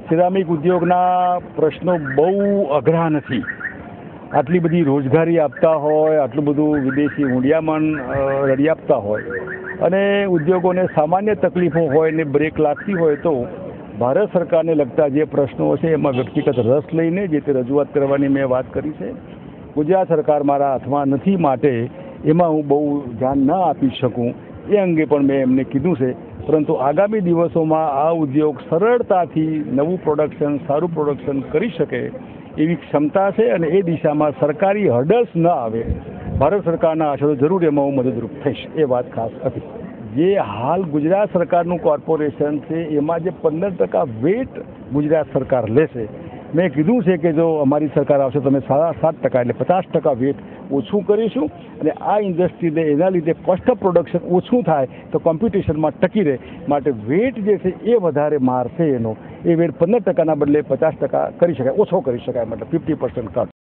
Ceramic ઉદ્યોગના પ્રશ્નો બહુ અઘરા નથી. આટલી બધી રોજગારી આપતા હોય, આટલું બધું વિદેશી મૂડીયામણ રડી આપતા હોય અને ઉદ્યોગોને સામાન્ય તકલીફો હોય ને બ્રેક લાગતી હોય તો ભારત સરકારને લગતા જે પ્રશ્નો છે એમાં વ્યક્તિગત રસ લઈને જે તે રજૂઆત કરવાની મેં વાત કરી છે. ગુજરાત સરકાર મારા હાથમાં નથી માટે એમાં હું બહુ ધ્યાન ન આપી શકું એ અંગે પણ મેં એમને કીધું છે. પરંતુ આગામી દિવસોમાં આ ઉદ્યોગ સરળતાથી નવું પ્રોડક્શન, સારું પ્રોડક્શન કરી શકે એવી ક્ષમતા છે અને એ દિશામાં સરકારી હર્ડલ્સ ન આવે ભારત સરકારના આશરો જરૂર એમાં હું મદદરૂપ થઈશ. એ વાત ખાસ હતી. જે હાલ ગુજરાત સરકારનું કોર્પોરેશન છે એમાં જે 15% વેટ ગુજરાત સરકાર લેશે, મેં કીધું છે કે જો અમારી સરકાર આવશે તો અમે 7.5% એટલે 50% વેટ ઓછું કરીશું અને આ ઇન્ડસ્ટ્રીને એના લીધે કોસ્ટ ઓફ પ્રોડક્શન ઓછું થાય તો કોમ્પિટિશનમાં ટકી રહે માટે વેટ જે છે એ વધારે મારશે. એનો એ વેટ 15%ના બદલે 50% કરી શકાય, ઓછો કરી શકાય, મતલબ 50% કટ.